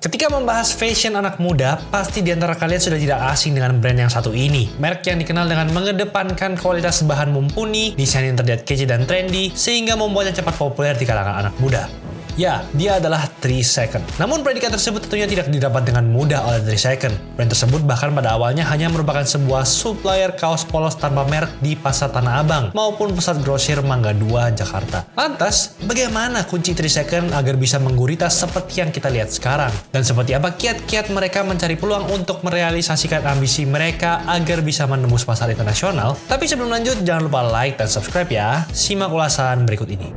Ketika membahas fashion anak muda, pasti di antara kalian sudah tidak asing dengan brand yang satu ini. Merek yang dikenal dengan mengedepankan kualitas bahan mumpuni, desain yang terlihat kece dan trendy, sehingga membuatnya cepat populer di kalangan anak muda. Ya, dia adalah 3 Second. Namun predikat tersebut tentunya tidak didapat dengan mudah oleh 3 Second. Brand tersebut bahkan pada awalnya hanya merupakan sebuah supplier kaos polos tanpa merek di Pasar Tanah Abang maupun Pusat Grosir Mangga 2, Jakarta. Lantas, bagaimana kunci 3 Second agar bisa menggurita seperti yang kita lihat sekarang? Dan seperti apa kiat-kiat mereka mencari peluang untuk merealisasikan ambisi mereka agar bisa menembus pasar internasional? Tapi sebelum lanjut, jangan lupa like dan subscribe ya. Simak ulasan berikut ini.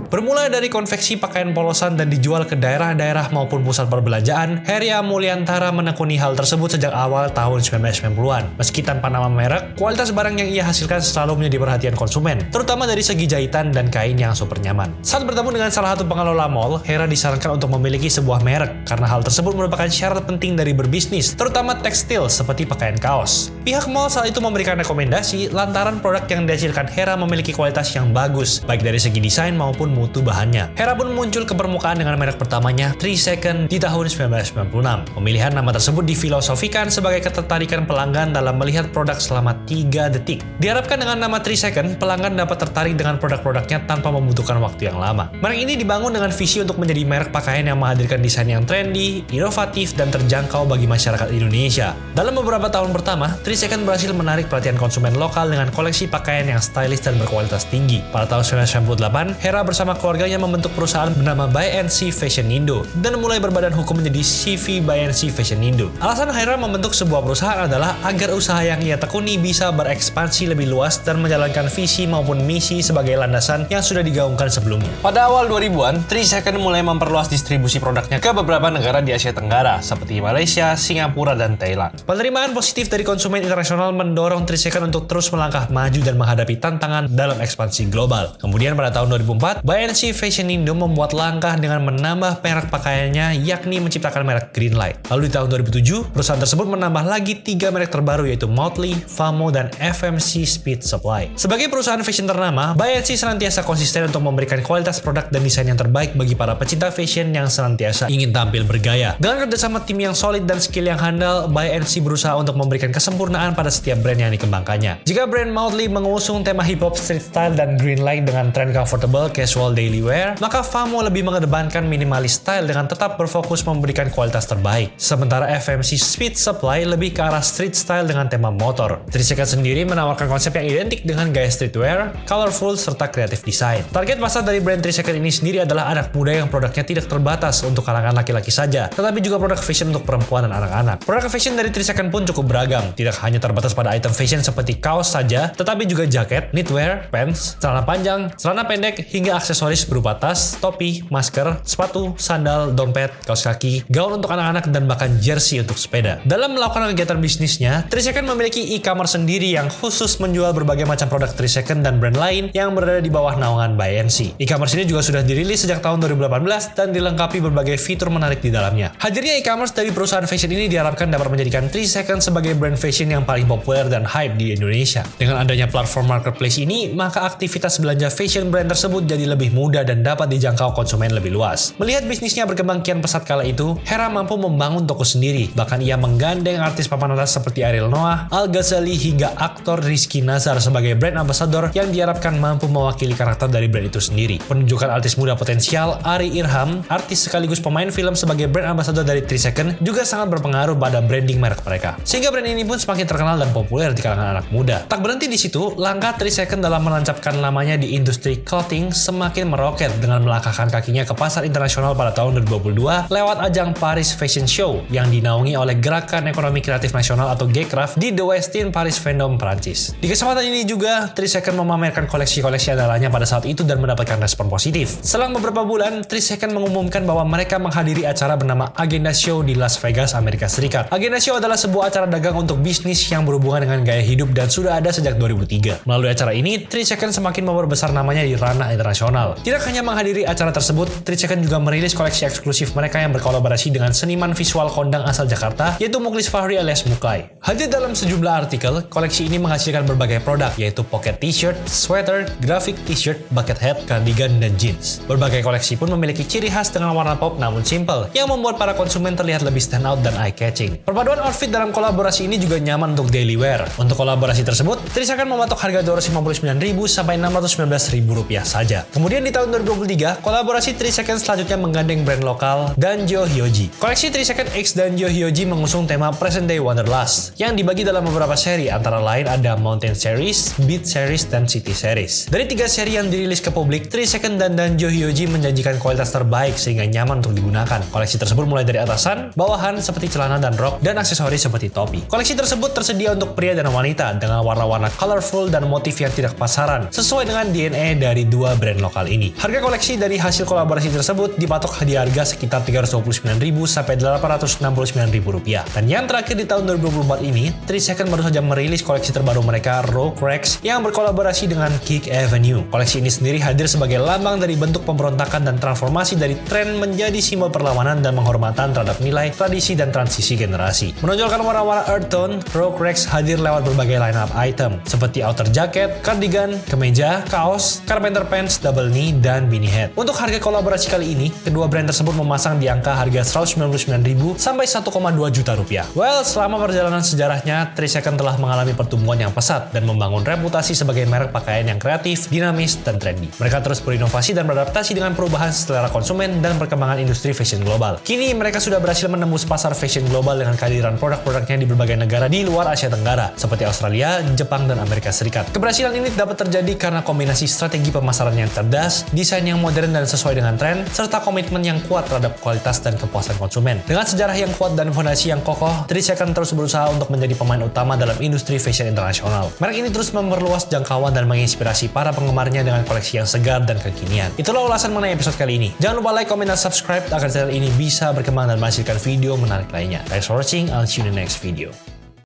Bermula dari konveksi pakaian polosan dan dijual ke daerah-daerah maupun pusat perbelanjaan, Heria Mulyantara menekuni hal tersebut sejak awal tahun 1990-an. Meski tanpa nama merek, kualitas barang yang ia hasilkan selalu menjadi perhatian konsumen, terutama dari segi jahitan dan kain yang super nyaman. Saat bertemu dengan salah satu pengelola mall, Hera disarankan untuk memiliki sebuah merek, karena hal tersebut merupakan syarat penting dari berbisnis, terutama tekstil seperti pakaian kaos. Pihak mall saat itu memberikan rekomendasi lantaran produk yang dihasilkan Hera memiliki kualitas yang bagus, baik dari segi desain maupun mutu bahannya. Hera pun muncul ke permukaan dengan merek pertamanya 3 Second di tahun 1996. Pemilihan nama tersebut difilosofikan sebagai ketertarikan pelanggan dalam melihat produk selama 3 detik. Diharapkan dengan nama 3 Second, pelanggan dapat tertarik dengan produk-produknya tanpa membutuhkan waktu yang lama. Merek ini dibangun dengan visi untuk menjadi merek pakaian yang menghadirkan desain yang trendy, inovatif, dan terjangkau bagi masyarakat Indonesia. Dalam beberapa tahun pertama, 3 Second berhasil menarik perhatian konsumen lokal dengan koleksi pakaian yang stylish dan berkualitas tinggi. Pada tahun 1998, Hera bersama keluarganya membentuk perusahaan bernama BNC Fashion Indo dan mulai berbadan hukum menjadi CV BNC Fashion Indo. Alasan Hera membentuk sebuah perusahaan adalah agar usaha yang ia tekuni bisa berekspansi lebih luas dan menjalankan visi maupun misi sebagai landasan yang sudah digaungkan sebelumnya. Pada awal 2000-an, 3 Second mulai memperluas distribusi produknya ke beberapa negara di Asia Tenggara seperti Malaysia, Singapura, dan Thailand. Penerimaan positif dari konsumen internasional mendorong 3 Second untuk terus melangkah maju dan menghadapi tantangan dalam ekspansi global. Kemudian pada tahun 2004, BNC Fashion Indo membuat langkah dengan menambah merek pakaiannya, yakni menciptakan merek Greenlight. Lalu di tahun 2007, perusahaan tersebut menambah lagi 3 merek terbaru yaitu Motley, Famo, dan FMC Speed Supply. Sebagai perusahaan fashion ternama, BNC senantiasa konsisten untuk memberikan kualitas produk dan desain yang terbaik bagi para pecinta fashion yang senantiasa ingin tampil bergaya. Dengan kerjasama tim yang solid dan skill yang handal, BNC berusaha untuk memberikan kesempurnaan pada setiap brand yang dikembangkannya. Jika brand Motley mengusung tema hip-hop street style dan Greenlight dengan tren comfortable casual daily wear, maka Famo lebih mengedepankan minimalis style dengan tetap berfokus memberikan kualitas terbaik. Sementara FMC Speed Supply lebih ke arah street style dengan tema motor. 3 Second sendiri menawarkan konsep yang identik dengan gaya streetwear, colorful, serta kreatif desain. Target pasar dari brand 3 Second ini sendiri adalah anak muda yang produknya tidak terbatas untuk kalangan laki-laki saja, tetapi juga produk fashion untuk perempuan dan anak-anak. Produk fashion dari 3 Second pun cukup beragam, tidak hanya terbatas pada item fashion seperti kaos saja, tetapi juga jaket, knitwear, pants, celana panjang, celana pendek, hingga aksesoris berupa tas, topi, masker, sepatu, sandal, dompet, kaos kaki, gaun untuk anak-anak, dan bahkan jersey untuk sepeda. Dalam melakukan kegiatan bisnisnya, 3 Second memiliki e-commerce sendiri yang khusus menjual berbagai macam produk 3 Second dan brand lain yang berada di bawah naungan BNC. E-commerce ini juga sudah dirilis sejak tahun 2018 dan dilengkapi berbagai fitur menarik di dalamnya. Hadirnya e-commerce dari perusahaan fashion ini diharapkan dapat menjadikan 3 Second sebagai brand fashion yang paling populer dan hype di Indonesia. Dengan adanya platform marketplace ini, maka aktivitas belanja fashion brand tersebut jadi lebih mudah dan dapat dijangkau konsumen lebih luas. Melihat bisnisnya berkembang kian pesat kala itu, Hera mampu membangun toko sendiri. Bahkan ia menggandeng artis papan atas seperti Ariel Noah, Al Ghazali, hingga aktor Rizky Nazar sebagai brand ambassador yang diharapkan mampu mewakili karakter dari brand itu sendiri. Penunjukan artis muda potensial Ari Irham, artis sekaligus pemain film sebagai brand ambassador dari 3 Second, juga sangat berpengaruh pada branding merek mereka. Sehingga brand ini pun semakin terkenal dan populer di kalangan anak muda. Tak berhenti di situ, langkah 3 Second dalam menancapkan namanya di industri clothing semakin meroket dengan melangkahkan kakinya ke pasar internasional pada tahun 2022 lewat ajang Paris Fashion Show yang dinaungi oleh Gerakan Ekonomi Kreatif Nasional atau GECRAF di The Westin Paris Vendôme, Prancis. Di kesempatan ini juga 3 Second memamerkan koleksi-koleksi andalanya pada saat itu dan mendapatkan respon positif. Selang beberapa bulan, 3 Second mengumumkan bahwa mereka menghadiri acara bernama Agenda Show di Las Vegas, Amerika Serikat. Agenda Show adalah sebuah acara dagang untuk bisnis yang berhubungan dengan gaya hidup dan sudah ada sejak 2003. Melalui acara ini, 3 Second semakin memperbesar namanya di ranah internasional. Tidak Tak hanya menghadiri acara tersebut, 3 Second juga merilis koleksi eksklusif mereka yang berkolaborasi dengan seniman visual kondang asal Jakarta, yaitu Muklis Fahri alias Muklai. Hadir dalam sejumlah artikel, koleksi ini menghasilkan berbagai produk, yaitu pocket t-shirt, sweater, graphic t-shirt, bucket hat, cardigan, dan jeans. Berbagai koleksi pun memiliki ciri khas dengan warna pop namun simple, yang membuat para konsumen terlihat lebih stand out dan eye-catching. Perpaduan outfit dalam kolaborasi ini juga nyaman untuk daily wear. Untuk kolaborasi tersebut, 3 Second mematok harga Rp259.000 sampai Rp619.000 saja. Kemudian di tahun 2023, kolaborasi 3 Second selanjutnya menggandeng brand lokal Danjo Hyoji. Koleksi 3 Second X Danjo Hyoji mengusung tema Present Day Wanderlust, yang dibagi dalam beberapa seri, antara lain ada Mountain Series, Beat Series, dan City Series. Dari 3 seri yang dirilis ke publik, 3 Second dan Danjo Hyoji menjanjikan kualitas terbaik sehingga nyaman untuk digunakan. Koleksi tersebut mulai dari atasan, bawahan seperti celana dan rok, dan aksesoris seperti topi. Koleksi tersebut tersedia untuk pria dan wanita dengan warna-warna colorful dan motif yang tidak pasaran, sesuai dengan DNA dari 2 brand lokal ini. Harga koleksi dari hasil kolaborasi tersebut dipatok di harga sekitar Rp329.000 sampai Rp869.000. Dan yang terakhir di tahun 2024 ini, 3 Second baru saja merilis koleksi terbaru mereka, Raw Cracks, yang berkolaborasi dengan Kick Avenue. Koleksi ini sendiri hadir sebagai lambang dari bentuk pemberontakan dan transformasi dari tren menjadi simbol perlawanan dan penghormatan terhadap nilai, tradisi, dan transisi generasi. Menonjolkan warna-warna earth tone, Raw Cracks hadir lewat berbagai line-up item, seperti outer jacket, cardigan, kemeja, kaos, carpenter pants, double knee, dan beanie hat. Untuk harga kolaborasi kali ini, kedua brand tersebut memasang di angka harga Rp199.000 sampai Rp1,2 juta. Well, selama perjalanan sejarahnya, 3 Second telah mengalami pertumbuhan yang pesat dan membangun reputasi sebagai merek pakaian yang kreatif, dinamis, dan trendy. Mereka terus berinovasi dan beradaptasi dengan perubahan selera konsumen dan perkembangan industri fashion global. Kini, mereka sudah berhasil menembus pasar fashion global dengan kehadiran produk-produknya di berbagai negara di luar Asia Tenggara, seperti Australia, Jepang, dan Amerika Serikat. Keberhasilan ini dapat terjadi karena kombinasi strategi pemasaran yang cerdas, desain yang modern dan sesuai dengan tren, serta komitmen yang kuat terhadap kualitas dan kepuasan konsumen. Dengan sejarah yang kuat dan fondasi yang kokoh, 3 Second terus berusaha untuk menjadi pemain utama dalam industri fashion internasional. Merek ini terus memperluas jangkauan dan menginspirasi para penggemarnya dengan koleksi yang segar dan kekinian. Itulah ulasan mengenai episode kali ini. Jangan lupa like, comment, dan subscribe agar channel ini bisa berkembang dan menghasilkan video menarik lainnya. Thanks for watching, I'll see you in the next video.